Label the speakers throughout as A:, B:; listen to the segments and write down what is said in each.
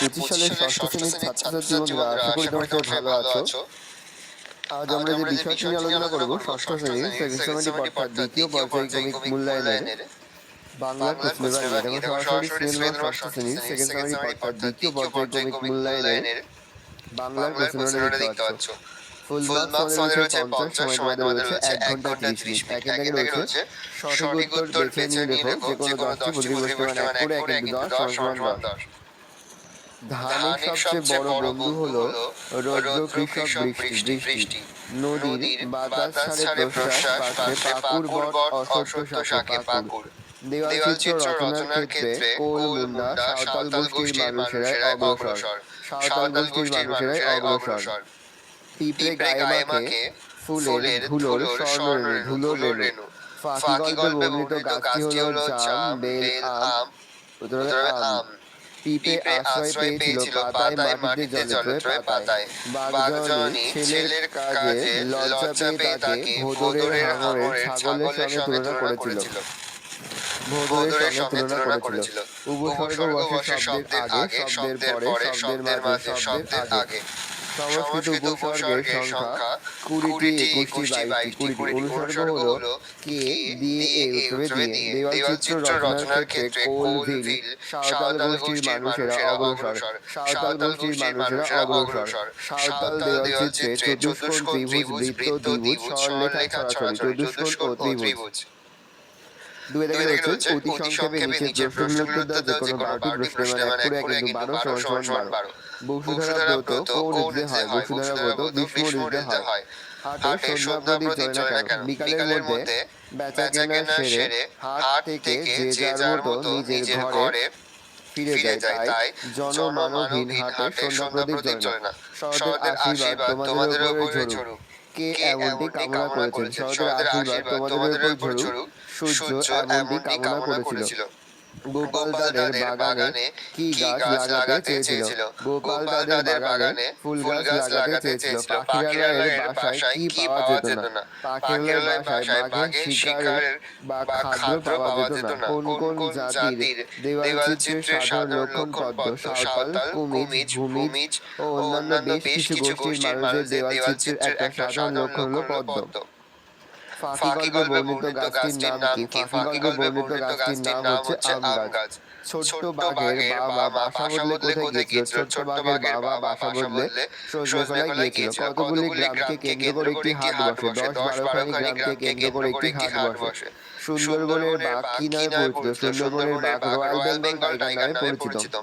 A: 2025 সালের ষষ্ঠ শ্রেণীর ছাত্রছাত্রী বন্ধুরা, আশা করি তোমরা সবাই ভালো আছো। আজ আমরা যে বিষয়টি নিয়ে আলোচনা করব, ষষ্ঠ শ্রেণীর সেকেন্ড সেমিস্টার অর্থাৎ দ্বিতীয় পর্যায়ক্রমিক মূল্যায়নের বাংলার প্রশ্ন পেপার নিয়ে। দেখো, সরাসরি স্নেল মার্ক ষষ্ঠ শ্রেণীর সেকেন্ড সেমিস্টার অর্থাৎ দ্বিতীয় পর্যায়ক্রমিক মূল্যায়নের বাংলার প্রশ্ন পেপারটা দেখতে পাচ্ছ। ফুল মার্কস আমাদের রয়েছে 50, সময় তোমাদের রয়েছে 1 ঘন্টা 30 মিনিট। একের দাগে রয়েছে সঠিক উত্তর বেছে নিয়ে লেখো যে কোনো 10টি প্রতিটি প্রশ্নের মান 1 করে 1 ইন্টু 10 সমান 10। ধানের সবচেয়ে বড় বন্ধু হলো রৌদ্র, কৃষক, বৃষ্টি। নদীর বাতাস ছাড়ে প্রশ্বাস পাত্রে, পাকুড় বট অসত্য শাকে পাকুড়। দেওয়ালচিত্র রচনার ক্ষেত্রে কোল, মুন্ডা, সাঁওতাল গোষ্ঠীর মানুষেরাই অগ্রসর। পিঁপড়ে গায়ে মাখে ফুলের ধুলোর ধুলোর রেণু। ফাঁকি গল্পে বর্ণিত গাছটি হলো জাম, বেল, আম। উত্তর হবে আম। পিঁপড়ে আশ্রয় পেয়েছিল পাতায়, মাটিতে, জলে পাতায়। বাঘজনী ছেলের কাজে লজ্জা পেয়ে তাকে ভোঁদরের হাঙরে ছাগলের সঙ্গে তুলনা করেছিল। উপসর্গ বসে শব্দের আগে, শব্দের পরে, শব্দের মাঝে, শব্দের আগে। সংস্কৃত উপসর্গের সংখ্যা 20টি, 21টি, 22টি। অনুসর্গ হলো কে, দিয়ে, এ, উত্তরে দিয়ে। দেওয়ালচিত্র রচনার ক্ষেত্রে কোল, ভিল, সাঁওতাল গোষ্ঠীর মানুষেরা অগ্রসর। সাঁওতাল দেওয়ালচিত্রে চতুষ্কোণ ত্রিভুজ, বৃত্ত, দ্বিভুজ, সরলরেখা, ছড়াছড়ি, চতুষ্কোণ ও ত্রিভুজ। দুই দাগে রয়েছে অতি সংক্ষেপে নিচের প্রশ্নগুলোর উত্তর দাও। যে কোনো 12টি প্রশ্নের মান 1 করে 1 ইন্টু 12 সমান 12। বসুধারা ব্রত কোন ঋতুতে হয়? বসুধারা ব্রত গ্রীষ্ম ঋতুতে হয়। হাটে সন্ধ্যা প্রদীপ জ্বলে না কেন? বিকালের মধ্যে বেচাকেনা সেরে হাট থেকে যে যার মতো নিজের ঘরে ফিরে যায়, তাই জনমানবহীন হাটে সন্ধ্যা প্রদীপ জ্বলে না। শরতের আশীর্বাদ তোমাদের উপরে ঝরুক। কে এমনটি কামনা করেছেন? শরতের আশীর্বাদ তোমাদের উপর ঝরুক, সূর্য এমনটি কামনা করেছিল। গোপাল তাদের বাগানে কি গাছ লাগাতে চেয়েছিল? গোপাল তাদের বাগানে ফুল গাছ লাগাতে চেয়েছিল। পাখিরালয়ের বাসায় কি পাওয়া যেত না? পাখিরালয়ের বাসায় বাঘের শিকারের বা খাদ্য পাওয়া যেত না। কোন কোন জাতির দেওয়ালচিত্রে সাধারণ লক্ষণ পদ্ম, সাঁওতাল, কুমিজ, ভূমিজ ও অন্যান্য বেশ কিছু গোষ্ঠীর মানুষের দেওয়ালচিত্রের একটা সাধারণ লক্ষণ হলো পদ্ম। ফাঁকি গল্পে বর্ণিত গাছটির নাম কি? ফাঁকি গল্পে বর্ণিত গাছটির নাম হচ্ছে আম গাছ। ছোট্ট বাঘের বাবা বাসা বদলে কোথায় গিয়েছিল? ছোট্ট বাঘের বাবা বাসা বদলে সজনেখোলায় গিয়েছিল। কতগুলি গ্রামকে কেন্দ্র করে একটি হাট বসে? 10-12খানি গ্রামকে কেন্দ্র করে একটি হাট বসে। সুন্দরবনের বাঘ কি নামে পরিচিত? সুন্দরবনের বাঘ রয়্যাল বেঙ্গল টাইগার নামে পরিচিত।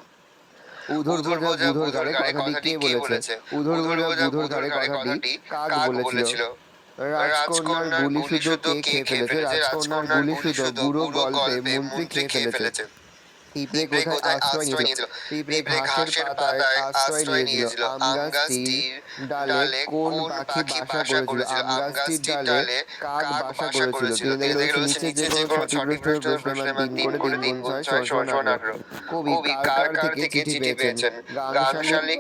A: উধর বোঝা বুধর ঘাড়ে কথাটি কে বলেছে? উধর বোঝা বুধর ঘাড়ে কথাটি কাক বলেছিল। রাজকন্যার গুলি শুদ্ধ কে খেয়ে ফেলেছে? রাজকন্যার গুলি শুদ্ধ বুড়ো গল্পে মন্ত্রী খেয়ে ফেলেছে। পিঁপড়ে কোথায় আশ্রয় নিয়েছিল? পিঁপড়ে ঘাসের পাতায় আশ্রয় নিয়েছিল। আম গাছটির ডালে কোন পাখি বাসা করেছিল? আম গাছটির ডালে কাক বাসা করেছিল। তিন দাগে রয়েছে নিচে যে কোনো সঠিক প্রশ্নের মান 3 করে 3 গুণ 6 সমান 18। কবি কার কার থেকে চিঠি পেয়েছেন? গাঙ্গশালিক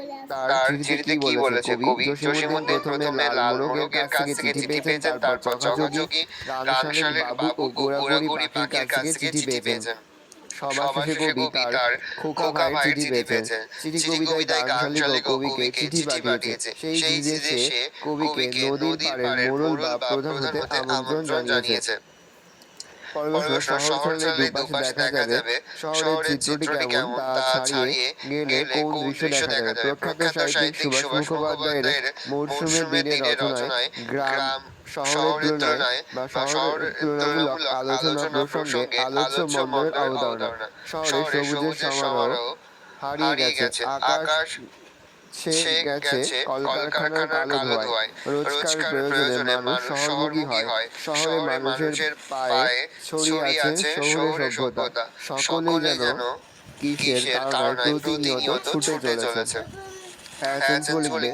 A: তার চিঠিতে কি বলেছে? কবি জসীমউদ্দীন প্রথমে লালমোরগের কাছ থেকে চিঠি পেয়েছেন, তারপর চকাচকি, গাঙ্গশালিক বাবু ও গোড়াগুড়ি পাখির কাছ থেকে চিঠি পেয়েছেন। সবার শেষে কবি তার খোকা ভাইয়ের চিঠি পেয়েছেন। চিঠি কবিতায় গাঙ্গশালিক কবিকে চিঠি পাঠিয়েছে। সেই চিঠিতে সে কবিকে নদীর পাড়ের মোড়ল বা প্রধান হতে আমন্ত্রণ জানিয়েছে। শহর ছাড়লে দুপাশে দেখা যাবে শহরের চিত্রটি কেমন তা ছাড়িয়ে গেলে কোন দৃশ্য দেখা যাবে? প্রখ্যাত সাহিত্যিক সুভাষ মুখোপাধ্যায়ের মৌসুমের দিনের রচনায় গ্রাম শহরের তুলনায় বা শহরের তুলনামূলক আলোচনা প্রসঙ্গে আলোচ্য মণ্ডলের অবতারণা। শহরে সবুজের সমারোহ হারিয়ে গেছে, আকাশ ছেয়ে গেছে কলকারখানার কালো ধোঁয়ায়। রোজকার প্রয়োজনে মানুষ শহরমুখী হয়। শহরে মানুষের পায়ে ছড়িয়ে আছে শহুরে সভ্যতা। সকলেই যেন কিসের কারণে প্রতিনিয়ত ছুটে চলেছে। সেন্স লিখবে,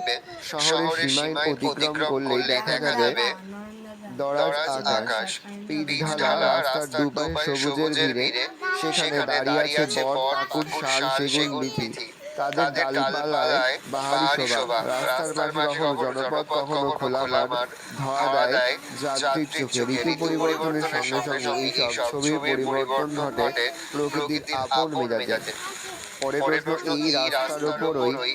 A: শহরের সীমায় অতিক্রম করলেই দেখা যাবে দরাজ আকাশ, পিচঢালা রাস্তার দুপাশে সবুজের ভিড়ে। সেখানে দাঁড়িয়ে আছে বট, পাকুড়, শাল, সেগুন, বিথি। তাদের ডালপালায় বাহারি শোভা। রাস্তার পাশে কখনো জনপদ, কখনো খোলা মাঠ ধোয়া দেয় যাত্রীর চোখে। ঋতু পরিবর্তনের সঙ্গে সঙ্গে এইসব ছবির পরিবর্তন ঘটে প্রকৃতির আপন মেজাজে। পরের প্রশ্ন, এই রাস্তার ওপরই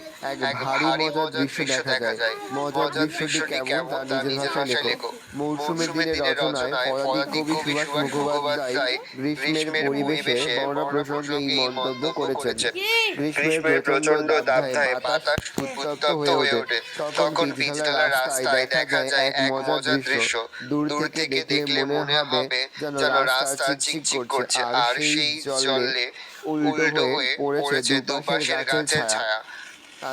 A: এক ভারী মজার দৃশ্য দেখা যায়। মজার দৃশ্যটি কেমন তা নিজের ভাষায় লেখো। মৌসুমের দিনের রচনায় পদাতিক কবি সুভাষ মুখোপাধ্যায় গ্রীষ্মের পরিবেশে বর্ণনা প্রসঙ্গে এই মন্তব্য করেছেন। গ্রীষ্মের প্রচণ্ড দাবদাহে বাতাস উত্তপ্ত হয়ে ওঠে। তখন পিচঢালা রাস্তায় দেখা যায় এক মজার দৃশ্য। দূর থেকে দেখলে মনে হবে যেন রাস্তা চিকচিক করছে, আর সেই জলে উল্টো হয়ে পড়েছে দুপাশের গাছের ছায়া।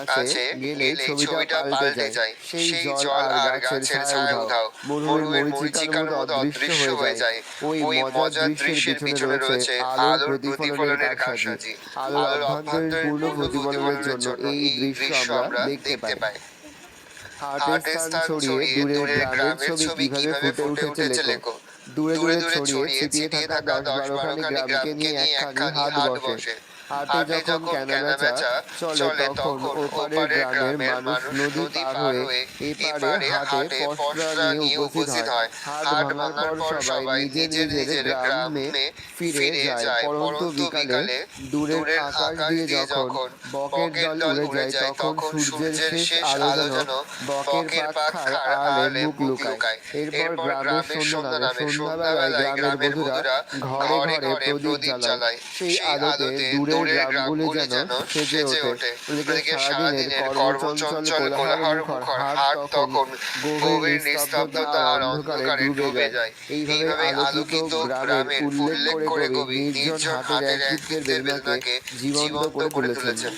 A: কাছে গেলে ছবিটা পাল্টে যায়। সেই জল আর গাছের ছায়া উধাও, মরুভূমির মরীচিকার মতো অদৃশ্য হয়ে যায়। ওই মজার দৃশ্যের পিছনে রয়েছে আলোর প্রতিফলনের কারসাজি। আলোর অভ্যন্তরীণ পূর্ণ প্রতিফলনের জন্য এই দৃশ্য আমরা দেখতে পাই। হাটের স্থান ছড়িয়ে দূরের গ্রামের ছবি কিভাবে ফুটে উঠেছে লেখো। দূরে দূরে ছড়িয়ে ছিটিয়ে থাকা 10-12খানি গ্রামকে নিয়ে একখানি হাট বসে। হাটে যখন কেনাবেচা চলে তখন ওপারের গ্রামের মানুষ নদী পার হয়ে এপারে হাটে পসরা নিয়ে উপস্থিত হয়। হাট ভাঙার পর সবাই নিজের নিজের গ্রামে ফিরে যায়। পরন্ত বিকালে দূরের আকাশ দিয়ে যখন বকের দল উড়ে যায় তখন সূর্যের শেষ আলো যেন বকের পাখার আড়ালে মুখ লুকায়। এরপর গ্রামের সন্ধ্যা নামে। সন্ধ্যাবেলায় গ্রামের বধূরা ঘরে ঘরে প্রদীপ জ্বালায়। সেই আলোতে দূরের গ্রামগুলি যেন সেজে ওঠে। ওদিকে সারাদিনের কর্মচঞ্চল কোলাহল মুখর হাট তখন গভীর নিস্তব্ধতা আর অন্ধকারে ডুবে যায়। এইভাবে আলোকিত গ্রামের উল্লেখ করে কবি নির্জন হাটের একচিত্রের বেদনাকে জীবন্ত করে তুলেছেন।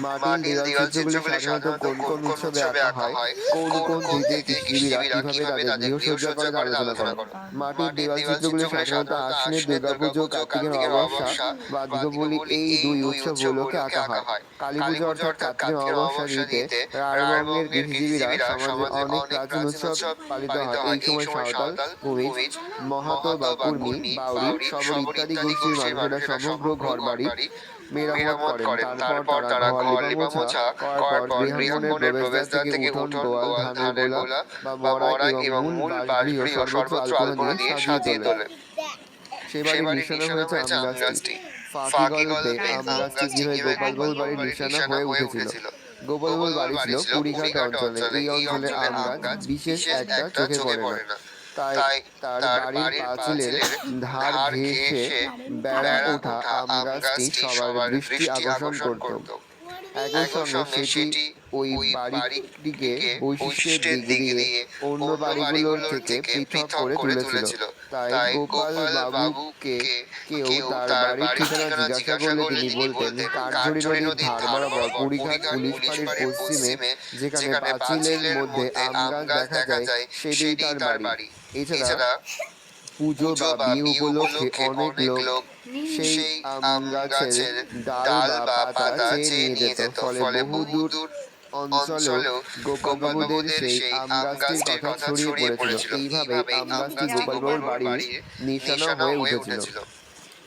A: মাটির দেওয়াল চিত্রগুলি সাধারণত কোন কোন উৎসবে আঁকা হয়? কোন কোন তিথিতে কৃষিজীবীরা কিভাবে তাদের গৃহসজ্জা করে তা আলোচনা করো। মাটির দেওয়াল চিত্রগুলি সাধারণত আশ্বিনের দুর্গাপুজো, কার্তিকের অমাবস্যা বা দীপাবলি এই দুই উৎসবগুলোকে আঁকা হয়। কালীপুজো অর্থাৎ কার্তিকের অমাবস্যা তিথিতে রাঢ়বঙ্গের কৃষিজীবীরা সমাজে অনেক প্রাচীন উৎসব পালিত হয়। এই সময় সাঁওতাল, ভূমিজ, মাহাতো বা কুর্মী, বাউরি, শবর ইত্যাদি গোষ্ঠীর মানুষেরা সমগ্র ঘরবাড়ি মেরামত করেন। তারপর তারা ঘর লেপা মোছা করার পর গৃহাঙ্গনের প্রবেশদ্বার থেকে উঠোন, গোয়াল, ধানের গোলা বা মড়া এবং মূল বাসগৃহ সর্বত্র আলপনা দিয়ে সাজিয়ে তোলেন। সেবারে নিশানা হয়েছে আম গাছটি। ফাঁকি গল্পে আম গাছটি গৃহে গোপালবাবুর বাড়ির নিশানা হয়ে উঠেছিল। গোপালবাবুর বাড়ি ছিল কুড়িঘাট অঞ্চলে। এই অঞ্চলে আম গাছ বিশেষ একটা চোখে পড়ে না। তাই তার বাড়ির পাঁচিলের ধার ঘেঁষে বেড়া ওঠা আম গাছটি সবার দৃষ্টি আকর্ষণ করত। একই সঙ্গে সেটি ওই বাড়িটিকে বৈশিষ্ট্যের দিক দিয়ে অন্য বাড়িগুলোর থেকে পৃথক করে তুলেছিল। তাই গোপাল বাবুকে কেউ তার বাড়ির ঠিকানা জিজ্ঞাসা করলে তিনি বলতেন কাঠঝড়ি নদীর ধার বরাবর কুড়িঘাট পুলিশ ফাঁড়ির পশ্চিমে, যেখানে পাঁচিলের মধ্যে আম গাছ দেখা যায় সেটাই তার বাড়ি। এছাড়া পুজো বা বিয়ে উপলক্ষে অনেক লোক সেই আম গাছের ডাল বা পাতা চেয়ে নিয়ে যেত। ফলে বহুদূর অঞ্চলেও গোপালবাবুদের সেই আম গাছটির কথা ছড়িয়ে পড়েছিল। এইভাবে আম গাছটি গোপালবাবুর বাড়ির নিশানা হয়ে উঠেছিল।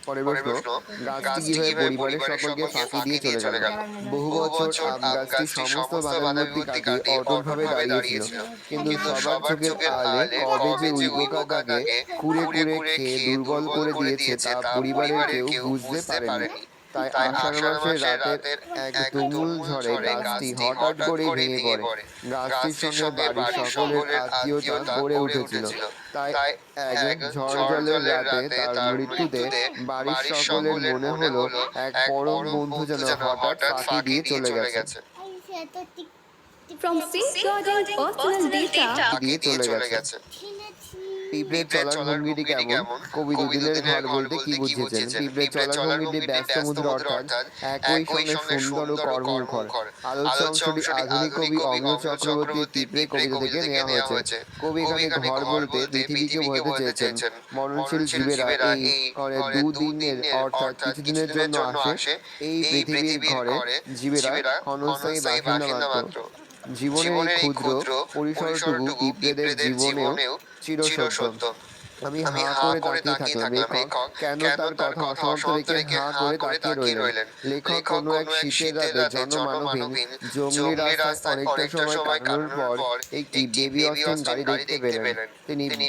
A: পরের প্রশ্ন, গাছটি কিভাবে পরিবারের সকলকে ফাঁকি দিয়ে চলে গেল? বহু বছর আম গাছটি সমস্ত বাধা বিপত্তি কাটিয়ে অটলভাবে দাঁড়িয়েছিল। কিন্তু সবার চোখের আড়ালে কবে যে উইপোকা তাকে কুড়ে কুড়ে খেয়ে দুর্বল করে দিয়েছে তা পরিবারের কেউ বুঝতে পারেনি। তাই আষাঢ় মাসের রাতের এক তুমুল ঝড়ে গাছটি হঠাৎ করেই ভেঙে পড়ে। গাছটির সঙ্গে বাড়ির সকলের আত্মীয়তা গড়ে উঠেছিল। তাই এক ঝড় জলের রাতে তার মৃত্যুতে বাড়ির সকলের মনে হলো এক পরম বন্ধু যেন হঠাৎ ফাঁকি দিয়ে চলে গেছে।
B: From safeguarding personal data
A: দিয়ে চলে গেছে। পিঁপড়ের চলার ভঙ্গিটি কেমন? কবি দুদিনের ঘর বলতে কি বুঝেছেন? পিঁপড়ের চলার ভঙ্গিটি ব্যস্ত মুদ্রা অর্থাৎ একই সঙ্গে সুন্দর ও কর্মমুখর। আলোচ্য অংশটি আধুনিক কবি অমিয় চক্রবর্তীর পিঁপড়ে কবিতা থেকে নেওয়া হয়েছে। কবি এখানে ঘর বলতে পৃথিবীকে বোঝাতে চেয়েছেন। মরণশীল জীবেরা এই ঘরে দুদিনের অর্থাৎ কিছুদিনের জন্য আসে। এই পৃথিবীর ঘরে জীবেরা ক্ষণস্থায়ী বাসিন্দা মাত্র। জীবনের এই ক্ষুদ্র পরিসরটুকু পিঁপড়েদের জীবনেও চিরসত্য। আমি হাঁ করে তাকিয়ে থাকলাম। লেখক কেন তার কথা অসমাপ্ত রেখে হাঁ করে তাকিয়ে রইলেন? লেখক কোনো এক শীতের রাতে জনমানবহীন জংলি রাস্তায় অনেকটা সময় কাটানোর পর একটি বেবি অস্টিন গাড়ি দেখতে পেলেন। তিনি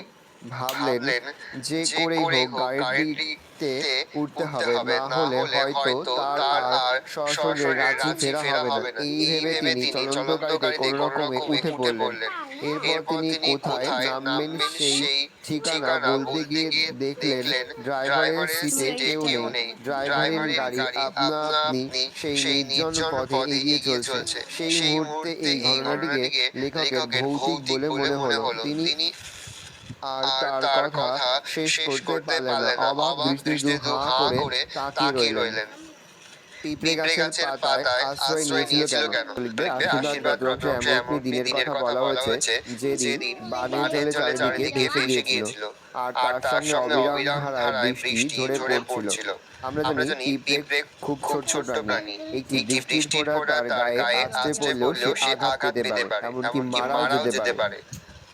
A: ভাবলেন যে করেই হোক গাড়িটি সিটে উঠতে হবে, না হলে হয়তো তার আর সশরীরে রাঁচি ফেরা হবে না। এই ভেবে তিনি চলন্ত গাড়িতে কোনো রকমে উঠে পড়লেন। এরপর তিনি কোথায় নামবেন সেই ঠিকানা বলতে গিয়ে দেখলেন ড্রাইভারের সিটে কেউ নেই। ড্রাইভারের গাড়ি আপনা আপনি সেই নির্জন পথে এগিয়ে চলছে। সেই মুহূর্তে এই ঘটনাটিকে লেখকের ভৌতিক বলে মনে হলো। তিনি আর তার কথা শেষ করতে পারলেন না। অবাক দৃষ্টিতে হাঁ করে তাকিয়ে রইলেন। পিঁপড়ে গাছের পাতায় আশ্রয় নিয়েছিল কেন? লিখবে আশীর্বাদ রত্নাংশে এমন একটি দিনের কথা বলা হয়েছে যেদিন বানের জলে চারিদিকে ভেসে গিয়েছিল আর তার সঙ্গে অবিরাম ধারায় বৃষ্টি ঝরে পড়ছিল। আমরা জানি পিঁপড়ে খুব ছোট প্রাণী। একটি বৃষ্টির ফোঁটা তার গায়ে আছড়ে পড়লেও সে আঘাত পেতে পারে, এমনকি মারাও যেতে পারে।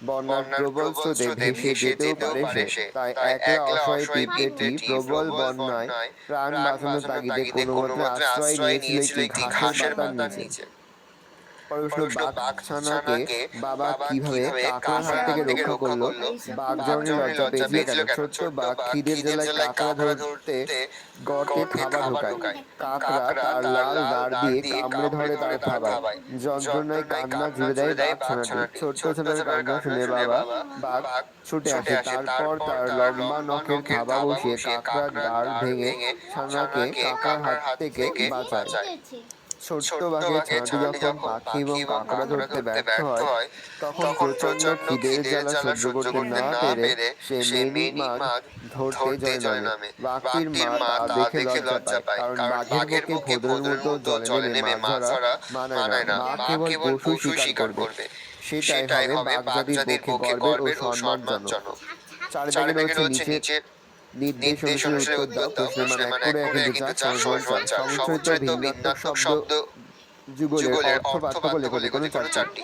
A: বন্যার প্রবল স্রোতে ভেসে যেতেও পারে সে। তাই একলা অসহায় পিঁপড়েটি প্রবল বন্যায় প্রাণ বাঁচানোর তাগিদে কোনো মতে আশ্রয় নিয়েছিল একটি ঘাসের পাতার নিচে। পরশু বাঘছানাকে বাবা কিভাবে কাকড়ার হাত থেকে রক্ষা করলো? বাঘ জননী লজ্জা পেয়েছিল কেন? ছোট্ট বাঘ খিদের জ্বালায় কাকড়া ধরতে গর্তে থাবা ঢোকায়। কাকড়া তার লাল দাঁড় দিয়ে কামড়ে ধরে তার থাবায়। যন্ত্রণায় কান্না জুড়ে দেয় বাঘছানাটি। ছোট্ট ছোটার কান্না শুনে বাঘ ছুটে আসে। তারপর তার লম্বা নখের থাবা বসিয়ে কাকড়ার দাঁড় ভেঙে ছানাকে কাকড়ার হাত থেকে বাঁচায়। ছোট্ট বাঘের ছানাটি যখন পাখি এবং কাঁকড়া ধরতে ব্যর্থ হয়, তখন প্রচন্ড খিদের জ্বালা সহ্য করতে না পেরে সে মিনি মাছ ধরতে জলে নামে। বাঘটির মা তা দেখে লজ্জা পায়, কারণ বাঘের পক্ষে ভোঁদরের মতো জলে নেমে মাছ ধরা মানায় না। বাঘ কেবল পশু শিকার করবে। সেটাই হবে বাঘ জাতির পক্ষে গর্বের ও সম্মানজনক। চারিদিকে রয়েছে নিচের নির্দেশ অনুসারে উত্তর দাও। প্রশ্নের মান 1 করে 1 ইন্টু 4 সমান 4। সমচরিত ভিন্নাত্মক শব্দ যুগলের অর্থ পার্থক্য লেখো যে কোনো 4টি।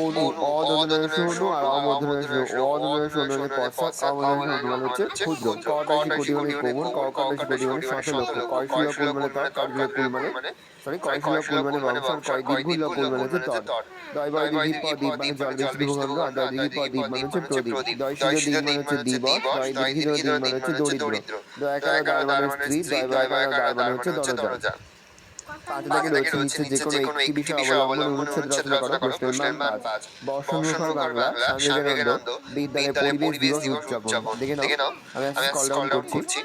A: অনু অদনুনায়স অনু আর অমধুনায়স অনু। অদনুনায়স অনু মানে পশ্চাৎ, অমধুনায়স অনু মানে হচ্ছে ক্ষুদ্র। কটাশি কোটি মানে কোমল, কটাশি কোটি মানে শত লক্ষ, কয়শিল কুল মানে তট, কয়শিল কুল মানে কয়শিল কুল মানে বংশ, আর কয় দীর্ঘ কুল মানে হচ্ছে তট। দয় বয় দ্বীপ দ্বীপ মানে জল বেষ্টিত ভূখণ্ড, আর দয় দ্বীপ দ্বীপ মানে হচ্ছে প্রদীপ। দয়শিল দ্বীপ মানে হচ্ছে দিবস, দয় দীর্ঘ দ্বীপ মানে হচ্ছে দরিদ্র। দয়াকার দ্বার মানে স্ত্রী, দয় বয়াকার দ্বার মানে হচ্ছে দরজা। পাঁচ দাগে রয়েছে নিচে যে কোনো একটি বিষয় অবলম্বন অনুচ্ছেদ রচনা করো। প্রশ্নের মান 5। বর্ষণমুখর বাংলা, স্বামী বিবেকানন্দ বিদ্যালয়ে পরিবেশ দিবস উদযাপন। দেখে নাও, আমি স্ক্রল ডাউন করছি।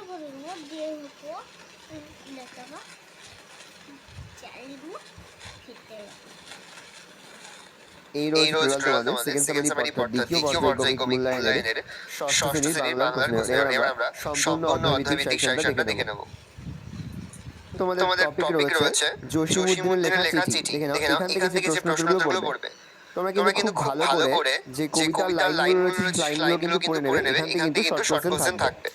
A: এই রোজ তোমাদের সেকেন্ড সামারি পড়ার দ্বিতীয় পর্যায়ে কমিক মূল্যায়নের ষষ্ঠ শ্রেণীর বাংলার প্রশ্ন। এবার আমরা সম্পূর্ণ অধ্যায়ভিত্তিক সাজেশনটা দেখে নেব। তোমাদের টপিক রয়েছে জসীমউদ্দিনের লেখা চিঠি। দেখে নাও, এখান থেকে যে প্রশ্নোত্তরগুলো পড়বে তোমরা কিন্তু খুব ভালো করে যে কবিতার লাইনগুলো রয়েছে লাইনগুলো কিন্তু পড়ে নেবে। এখান থেকে কিন্তু শর্ট কোশ্চেন থাকবে।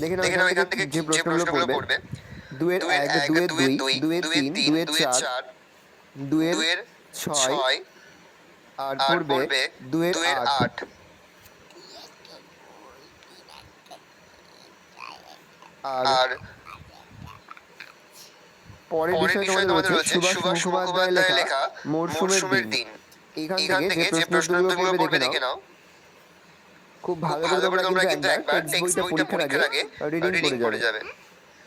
A: দেখে নাও, এখান থেকে যে প্রশ্নগুলো পড়বে: 2 এর 1, 2 এর 2, 2 এর 3, 2 এর 4, 2 এর 6, আর পড়বে 2 এর 8। আর পরের বিষয় তোমাদের রয়েছে সুভাষ মুখোপাধ্যায়ের লেখা মরশুমের দিন। এখান থেকে যে প্রশ্নগুলো পড়বে দেখে নাও। খুব ভালো করে তোমরা কিন্তু একবার টেক্সট বইটা পরীক্ষার আগে রিডিং করে যাবে।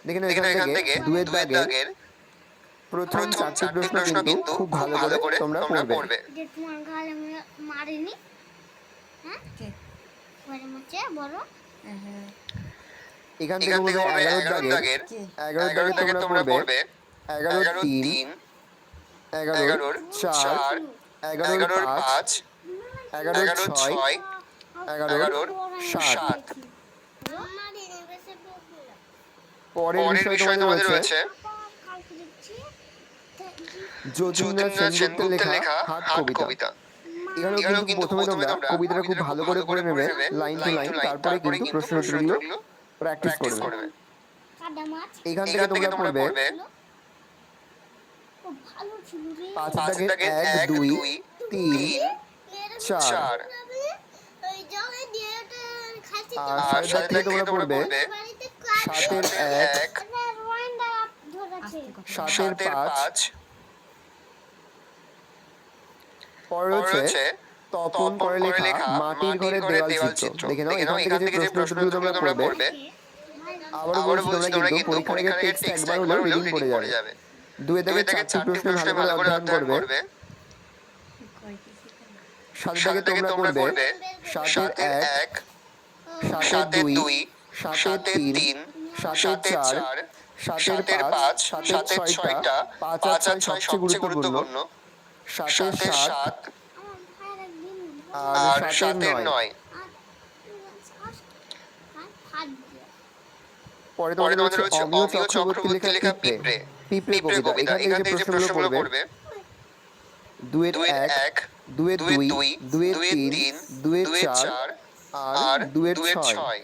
A: দেখে নাও, এখান থেকে 2 এর দাগের প্রথম 4টি প্রশ্ন কিন্তু খুব ভালো করে তোমরা পড়বে।
B: যে তোমার গাল আমি মারিনি, হ্যাঁ ওরে মচ্ছে বড়।
A: এখান থেকে বলবে 11 দাগের 11 দাগে তোমরা পড়বে 11-3, 11-4, 11-5, 11-6, 11-7। পরের বিষয় তোমাদের রয়েছে যতীন্দ্রনাথ সেনগুপ্তের লেখা হাট কবিতা। এখানেও কিন্তু প্রথমে তোমরা কবিতাটা খুব ভালো করে পড়ে নেবে লাইন টু লাইন, তারপরে কিন্তু প্রশ্নোত্তরগুলো প্র্যাকটিস করবে। এখান থেকে তোমরা পড়বে 5 দাগের 1, 2, 3, 4, আর 7 দাগ থেকে তোমরা পড়বে 7 এর 1, 7 এর 5। পরে রয়েছে তপন করে লেখা মাটির ঘরের দেওয়াল চিত্র। দেখে নাও, এখান থেকে যে প্রশ্নগুলো তোমরা পড়বে আবারও বলছি তোমরা কিন্তু পরীক্ষার আগে টেক্সট একবার হলেও রিডিং পড়ে যাবে। 2 থেকে 4টি প্রশ্ন ভালো করে অধ্যয়ন করবে। 7 থেকে তোমরা করবে 7 এর 1, 7 এর 2, 7 এর 3, 7 এর 4, 7 এর 5, 7 এর 6টা, 5 আর 6 সবচেয়ে গুরুত্বপূর্ণ, 7 এর 7
B: আমার ভাইয়ের একদিন
A: আর 7 এর 9। পরে তোমাদের রয়েছে অমিয় চক্রবর্তী লেখা পিঁপড়ে। পিঁপড়ে কবিতা। এখান থেকে যে প্রশ্নগুলো পড়বে 2 এর 1, 2 এর 2, 2 এর 3, 2 এর 4 আর 2 এর 6।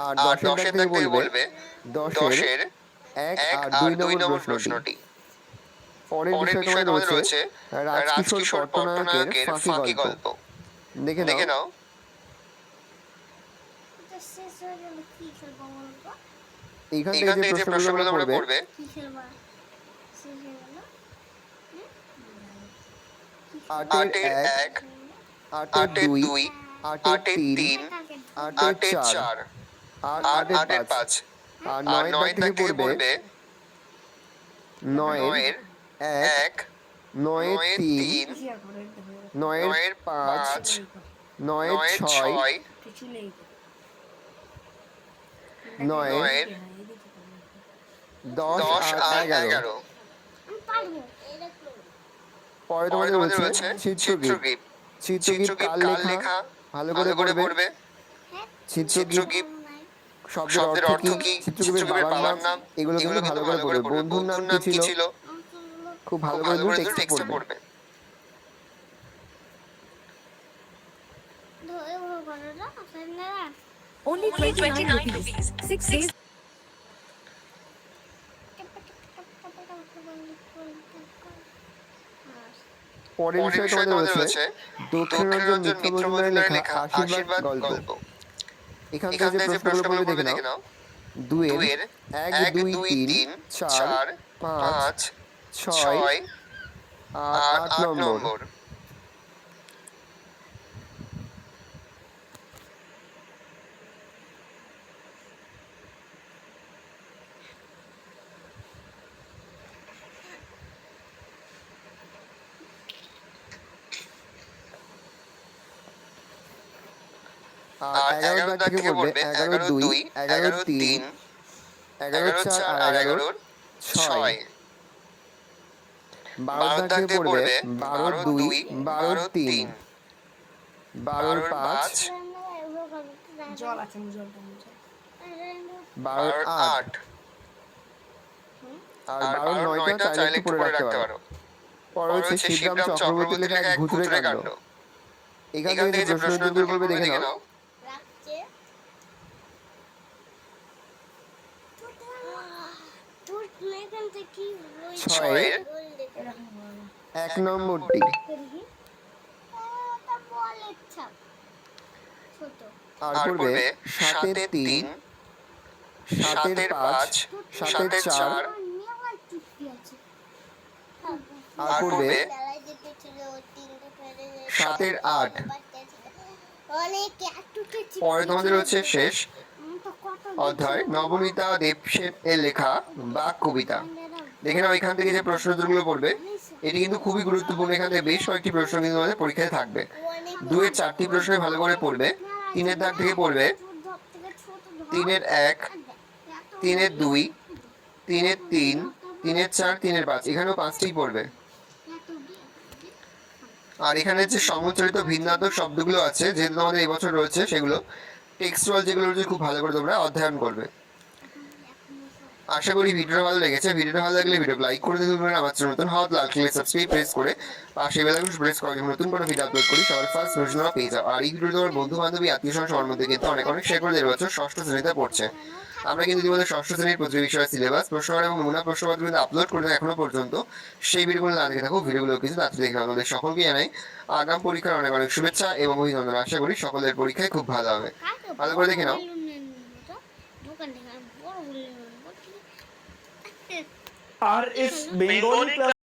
A: আর 10 এর দাগ থেকে বলবে 10 এর 1 আর 2 নম্বর প্রশ্নটি। পরের বিষয় তোমাদের রয়েছে রাজকিশোর পট্টনায়কের ফাঁকি গল্প। দেখে নাও।
B: এটা শেষ হয়ে গেলে কি খেলবো বলতো?
A: এইখান থেকে যে প্রশ্নগুলো তোমরা পড়বে
B: কি খেলবো? শেষ হয়ে গেল
A: 8 এর 1, 8 এর 2, 8 এর 3, 8 এর 4 আর 8 এর 5। আর 9 এর দাগ থেকে পড়বে 9 এর 1, 9 এর 3, 9 এর 5, 9 এর 6, 9 এর 10 আর 11।
B: আমি পারবো এটা করবো।
A: পরে তোমাদের রয়েছে চিত্রগীত। চিত্রগীত কার লেখা ভালো করে পড়বে।
B: হ্যাঁ
A: চিত্রগীত শব্দের অর্থ কি, চিত্রগীতের বাবার নাম, এগুলো কিন্তু ভালো করে পড়বে। বন্ধুর নাম কি ছিল, খুব ভালো করে তুমি টেক্সট পড়বে।
B: ধরে বড় বড়রা আপনারা
C: Only 29 rupees. 6 days.
A: পরের বিষয় তোমাদের রয়েছে দক্ষিণরঞ্জন মিত্র মজুমদারের লেখা আশীর্বাদ গল্প। এখান থেকে যে প্রশ্নগুলো পড়বে দেখে নাও। 2 এর 1, 2, 3, 4, 5, 6 আর 8 নম্বর। আর 11 দাগ থেকে পড়বে 11, 2, 11, 3, 11, 4 আর 11, 6। 12 দাগ থেকে পড়বে 12, 2, 12, 3, 12, 5,
C: জল আছে জল
A: 12, 8 আর 12, 9টা চাইলে একটু পড়ে রাখতে পারো। পরে হচ্ছে শিবরাম চক্রবর্তী লেখা এক ভুতুড়ে কাণ্ড। এখান থেকে যে প্রশ্নগুলো পড়বে দেখে নাও।
B: রাখছে তোর এখান থেকে কি
A: 6 এর 1 নম্বরটি।
B: ওটা বলের ছাপ ছোট
A: আর পড়বে 7 এর 3, 7 এর 5, 7 এর 4
B: নেওয়ার চুক্তি আছে
A: আর পড়বে
B: বেলায় যেতে ছিল তিনটে ফেলে
A: 7 এর 8।
B: অনেক একটুকে
A: পরে তোমাদের হচ্ছে শেষ
B: তো কত
A: অধ্যায় নবনীতা দেবসেন এর লেখা বাক কবিতা। দেখে নাও এখান থেকে যে প্রশ্নগুলো পড়বে এটি কিন্তু খুবই গুরুত্বপূর্ণ। এখান থেকে বেশ কয়েকটি প্রশ্ন কিন্তু আমাদের পরীক্ষায় থাকবে। 2 এর 4টি প্রশ্নে ভালো করে পড়বে। 3 এর দাগ থেকে পড়বে 3 এর 1, 3 এর 2, 3 এর 3, 3 এর 4, 3 এর 5। এখানেও 5টি পড়বে। আর এখানে যে সমচরিত ভিন্নাত্মক শব্দগুলো আছে যেহেতু আমাদের এই বছর রয়েছে সেগুলো টেক্সচুয়াল যেগুলো রয়েছে খুব ভালো করে তোমরা অধ্যয়ন করবে। আশা করি ভিডিওটা ভালো লেগেছে। ভিডিওটা ভালো লাগলে ভিডিও লাইক করে দিতে পারেন। আমার চ্যানেল নতুন হওয়া লাল ক্লিক সাবস্ক্রাইব প্রেস করে পাশে বেল আইকন প্রেস করে নতুন কোনো ভিডিও আপলোড করি সবার ফার্স্ট নোটিফিকেশন পেয়ে যাও। আর এই ভিডিওটা তোমার বন্ধু বান্ধবী আত্মীয় স্বজন সবার মধ্যে কিন্তু অনেক শেয়ার করে দেওয়ার বছর 6ষ্ঠ শ্রেণীতে পড়ছে। আমরা কিন্তু ইতিমধ্যে 6ষ্ঠ শ্রেণীর প্রতি বিষয়ের সিলেবাস প্রশ্নপত্র এবং নমুনা প্রশ্নপত্র কিন্তু আপলোড করে এখনো পর্যন্ত। সেই ভিডিওগুলো না দেখে থাকো, ভিডিওগুলো কিছু তাড়াতাড়ি দেখে নাও। আমাদের সকলকে জানাই আগাম পরীক্ষার অনেক অনেক শুভেচ্ছা এবং অভিনন্দন। আশা করি সকলের পরীক্ষায় খুব ভালো হবে। ভালো করে দেখে নাও।
B: দোকান থেকে বড় বলে
D: RS Bengali class